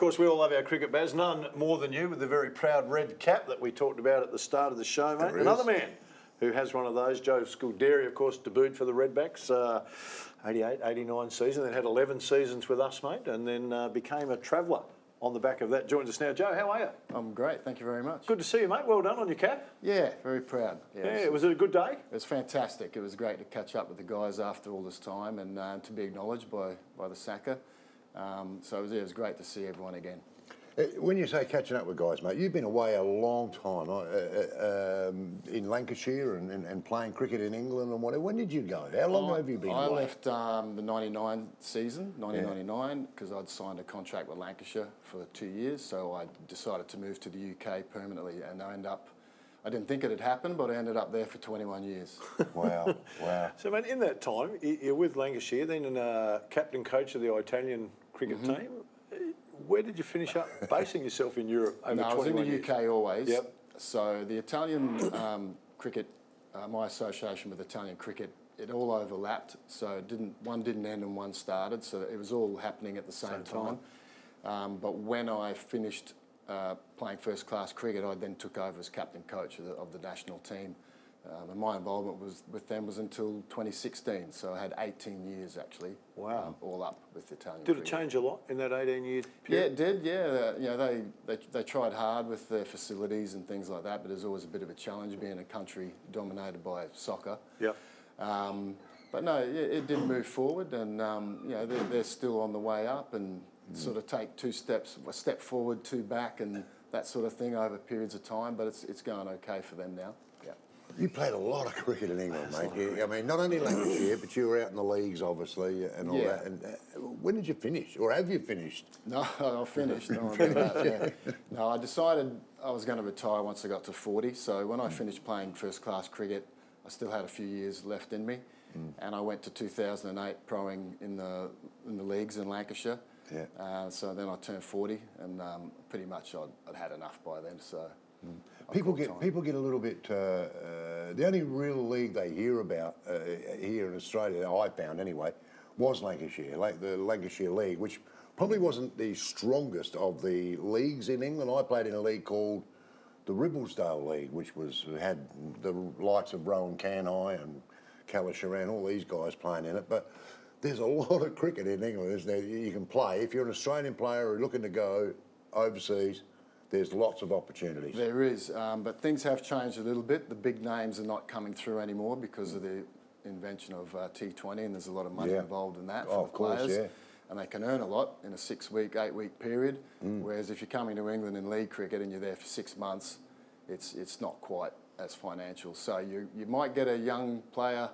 course, we all love our cricket, Baz. None more than you with the very proud red cap that we talked about at the start of the show, mate. Another man who has one of those, Joe Scuderi, of course, debuted for the Redbacks, 88, 89 season, then had 11 seasons with us, mate, and then became a traveller on the back of that. Joins us now. Joe, how are you? I'm great, thank you very much. Good to see you, mate. Well done on your cap. Yeah, very proud. Yeah, was it a good day? It was fantastic. It was great to catch up with the guys after all this time and to be acknowledged by the SACA. So it was great to see everyone again. When you say catching up with guys, mate, you've been away a long time in Lancashire and playing cricket in England and whatever. When did you go? How long have you been away? I left the 99 season, 1999, because I'd signed a contract with Lancashire for 2 years. So I decided to move to the UK permanently, and I didn't think it'd happen, but I ended up there for 21 years. Wow, wow. So, mate, in that time, you're with Lancashire, then captain coach of the Italian cricket team. Where did you finish up basing yourself in Europe over 21 years? I was in the UK always. Yep. So the Italian cricket, my association with Italian cricket, it all overlapped. So one didn't end and one started. So it was all happening at the same time. But when I finished playing first class cricket, I then took over as captain coach of the national team. And my involvement with them was until 2016, so I had 18 years actually. Wow! All up with the Italian. Did it change a lot in that 18-year period? Yeah, it did. Yeah, they tried hard with their facilities and things like that, but there's always a bit of a challenge being a country dominated by soccer. Yep. But no, it did move forward, and they're still on the way up, and sort of take a step forward, two back, and that sort of thing over periods of time. But it's going okay for them now. Yeah. You played a lot of cricket in England, mate. I mean, not only Lancashire, but you were out in the leagues, obviously, and all that. And when did you finish, or have you finished? No, I finished. No, I decided I was going to retire once I got to 40. So when I finished playing first-class cricket, I still had a few years left in me, and I went to 2008 proing in the leagues in Lancashire. Yeah. So then I turned 40, and pretty much I'd had enough by then. So. People get a little bit. The only real league they hear about here in Australia, I found anyway, was Lancashire, like the Lancashire League, which probably wasn't the strongest of the leagues in England. I played in a league called the Ribblesdale League, which had the likes of Rowan Canhigh and Calisharan, all these guys playing in it. But there's a lot of cricket in England, isn't there? You can play if you're an Australian player or looking to go overseas. There's lots of opportunities. There is, but things have changed a little bit. The big names are not coming through anymore because of the invention of T20, and there's a lot of money involved in that for the players. And they can earn a lot in a 6-week, 8-week period. Whereas if you're coming to England in league cricket and you're there for 6 months, it's not quite as financial. So you might get a young player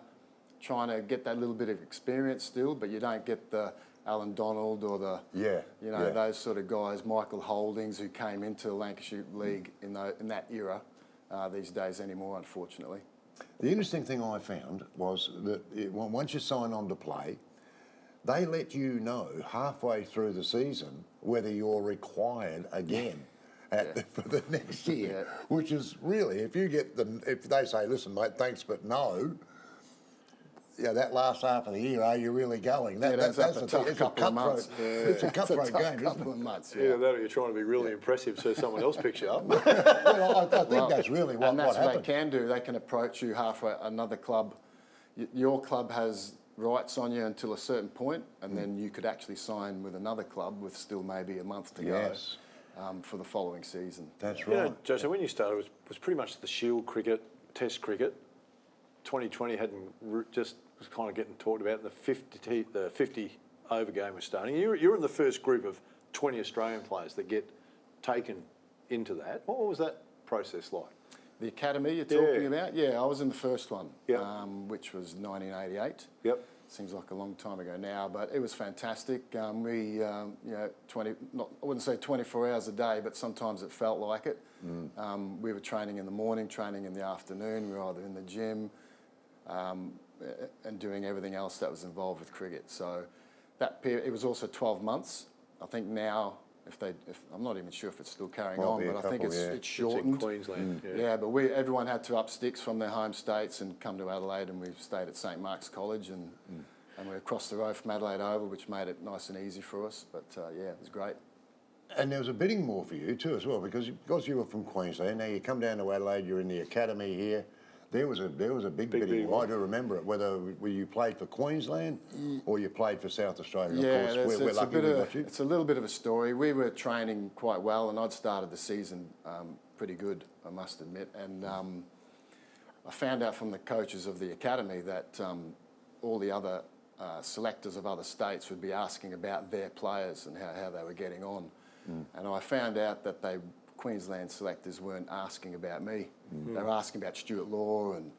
trying to get that little bit of experience still, but you don't get the Alan Donald or those sort of guys, Michael Holdings, who came into the Lancashire League in that era these days anymore, unfortunately. The interesting thing I found was that once you sign on to play, they let you know halfway through the season whether you're required again for the next year, which is really, if they say, listen, mate, thanks, but no. Yeah, that last half of the year, are you really going? That's a tough couple of months. It's a cutthroat game, isn't it? Yeah, that or you're trying to be really impressive so someone else picks you up. Well, I think that's really what happened. And that's what they can do. They can approach you halfway, another club. Your club has rights on you until a certain point, and then you could actually sign with another club with still maybe a month to go for the following season. That's right. You know, Joe, so when you started, it was pretty much the Shield cricket, Test cricket. 2020 was kind of getting talked about. The 50 over game was starting. You're in the first group of 20 Australian players that get taken into that. What was that process like? The academy you're talking about? Yeah, I was in the first one, which was 1988. Yep. Seems like a long time ago now, but it was fantastic. I wouldn't say 24 hours a day, but sometimes it felt like it. We were training in the morning, training in the afternoon. We were either in the gym, and doing everything else that was involved with cricket. So that period, it was also 12 months. I think now, I'm not even sure if it's still carrying on, but I think it's shortened. It's in Queensland. But everyone had to up sticks from their home states and come to Adelaide, and we stayed at St Mark's College, and we're across the road from Adelaide Oval, which made it nice and easy for us. But it was great. And there was a bidding war for you too as well, because you were from Queensland. Now you come down to Adelaide, you're in the academy here. There was a big bidding war. I do remember it. Whether you played for Queensland or you played for South Australia. Yeah, of course, we're lucky we got you. It's a little bit of a story. We were training quite well, and I'd started the season pretty good, I must admit. And I found out from the coaches of the academy that all the other selectors of other states would be asking about their players and how they were getting on. And I found out that Queensland selectors weren't asking about me. They were asking about Stuart Law and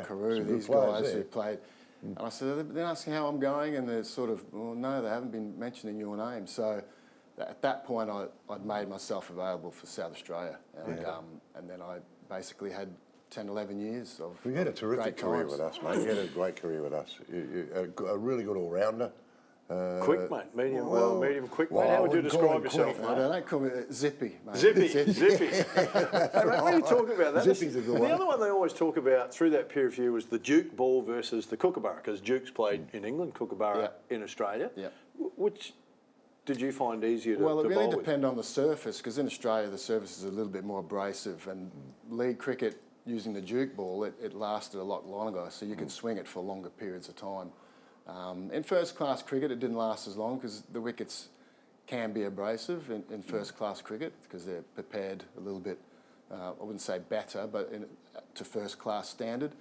Carew, these guys who played. And I said, they're asking how I'm going, and they're sort of, well, no, they haven't been mentioning your name. So at that point, I'd made myself available for South Australia. And then I basically had 10, 11 years of You had a terrific career with us, mate. You had a great career with us. A really good all-rounder. Quick, mate. Medium, quick, mate. How would you describe yourself, mate? No, don't call me Zippy, mate. Zippy. Hey, mate, what are you talking about? Zippy's a good one. The other one they always talk about through that period for you was the Duke ball versus the Kookaburra, because Duke's played in England, Kookaburra in Australia. Which did you find easier to Well, it really bowl depends on the surface, because in Australia the surface is a little bit more abrasive, and league cricket using the Duke ball, it lasted a lot longer, so you could swing it for longer periods of time. In first-class cricket, it didn't last as long because the wickets can be abrasive in first-class cricket because they're prepared a little bit, I wouldn't say better, but to first-class standard.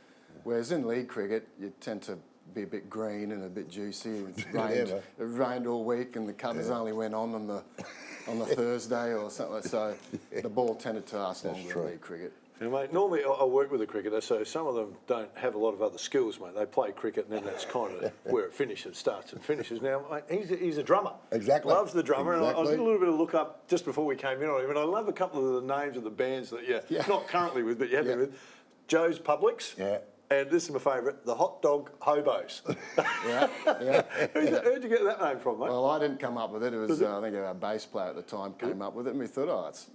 Whereas in league cricket, you tend to be a bit green and a bit juicy. It rained all week, and the covers only went on the Thursday or something like that. So the ball tended to last longer in league cricket. You know, mate, normally I work with a cricketer, so some of them don't have a lot of other skills, mate. They play cricket, and then that's kind of where it finishes, starts and finishes. Now, mate, he's a drummer. Exactly. Loves the drummer. And I did a little bit of look up just before we came in on him, and I love a couple of the names of the bands that you're not currently with, but you have been with. Joe's Publics. Yeah. And this is my favourite, the Hot Dog Hobos. Where'd you get that name from, mate? Well, I didn't come up with it. It was, I think, our bass player at the time came up with it, and we thought,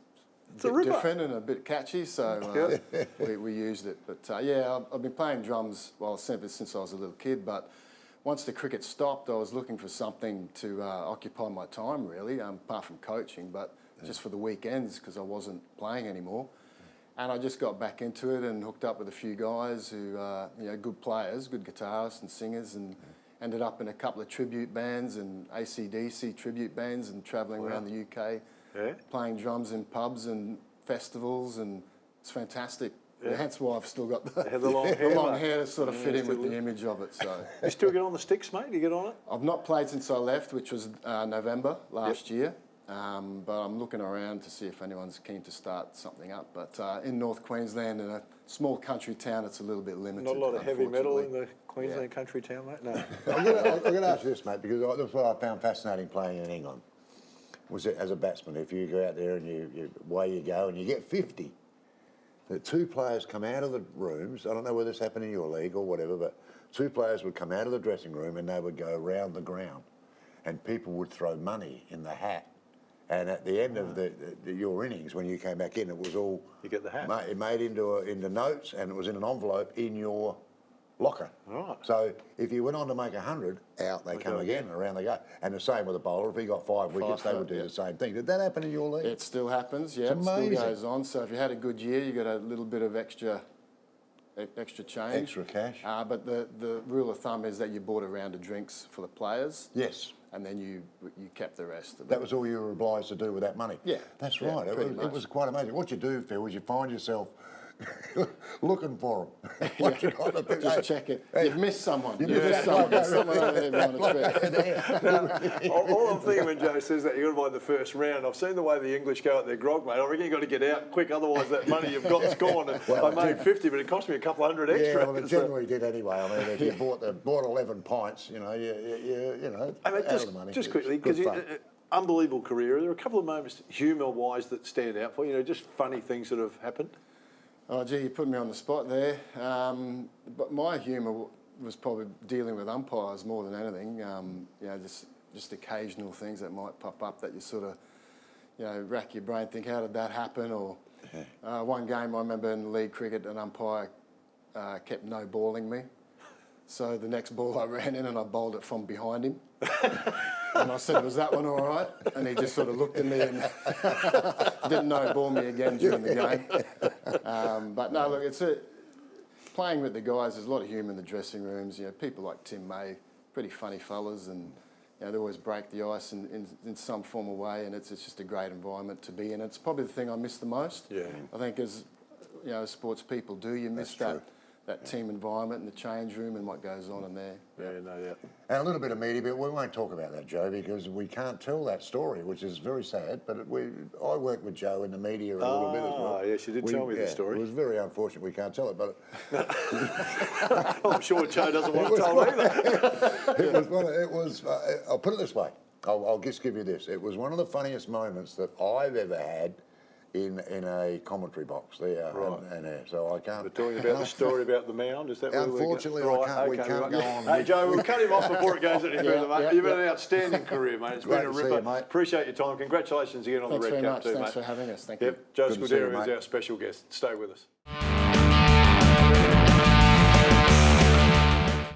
it's a bit different and a bit catchy, so we used it. But I've been playing drums since I was a little kid. But once the cricket stopped, I was looking for something to occupy my time, really, apart from coaching, but just for the weekends because I wasn't playing anymore. And I just got back into it and hooked up with a few guys who good players, good guitarists and singers, and ended up in a couple of tribute bands and AC/DC tribute bands and travelling around the UK. Playing drums in pubs and festivals, and it's fantastic. Hence why I've still got the long hair to sort of fit in with the image of it. So you still get on the sticks, mate? You get on it? I've not played since I left, which was November last year. But I'm looking around to see if anyone's keen to start something up. But in North Queensland, in a small country town, it's a little bit limited. Not a lot of heavy metal in the Queensland country town, mate? No. I'm going to ask you this, mate, because that's what I found fascinating playing in England. Was it as a batsman, if you go out there and away you go and you get 50, the two players come out of the rooms, I don't know whether this happened in your league or whatever, but two players would come out of the dressing room and they would go around the ground and people would throw money in the hat. And at the end of your innings, when you came back in, it was all... You get the hat. It made into notes, and it was in an envelope in your locker. Right. So if you went on to make 100, out they come again, around they go. And the same with a bowler. If he got 5 wickets, they would do the same thing. Did that happen in your league? It still happens, yeah. It's amazing. It still goes on. So if you had a good year, you got a little bit of extra change. Extra cash. But the rule of thumb is that you bought a round of drinks for the players. Yes. And then you kept the rest of it. That was all you were obliged to do with that money? Yeah. That's right. It was quite amazing. What you do, Phil, is you find yourself looking for them. Just check it. You've missed someone. You've missed someone. There's someone over there on a trip. All I'm thinking when Joe says that, you've got to buy the first round. I've seen the way the English go at their grog, mate. I reckon you've got to get out quick, otherwise that money you've got's gone. And I made 50, but it cost me a couple hundred extra. Yeah, well, it generally did anyway. I mean, if you bought 11 pints, you know, I mean, out of the money. Just quickly, because unbelievable career. Are there a couple of moments, humour-wise, that stand out for you? Just funny things that have happened? Oh, gee, you put me on the spot there. But my humour was probably dealing with umpires more than anything. Just occasional things that might pop up that you sort of, rack your brain, think, how did that happen? Or one game I remember in league cricket, an umpire kept no balling me. So the next ball I ran in and I bowled it from behind him. And I said, was that one all right? And he just sort of looked at me and didn't no ball me again during the game. But no, look, playing with the guys, there's a lot of humour in the dressing rooms. You know, people like Tim May, pretty funny fellas, and you know, they always break the ice in some form of way, and it's just a great environment to be in. It's probably the thing I miss the most. Yeah. I think as you know, as sports people do, you miss that team environment and the change room and what goes on in there. Yeah, no doubt. And a little bit of media, but we won't talk about that, Joe, because we can't tell that story, which is very sad. But I work with Joe in the media a little bit as well. Oh, yes, you did tell me the story. It was very unfortunate we can't tell it, but I'm sure Joe doesn't want to tell either. it was. I'll put it this way. I'll just give you this. It was one of the funniest moments that I've ever had in a commentary box there. Right. So I can't. We're talking about the story about the mound. Is that where Unfortunately, we can't go on. Hey, Joe, we'll cut him off before it goes any further, mate. You've had an outstanding career, mate. It's been a ripper. Mate. Appreciate your time. Congratulations again on the Red Cup too, mate. Thanks for having us. Thank you. Yep, Joe Good to see you, Scuderi is mate. our special guest. Stay with us.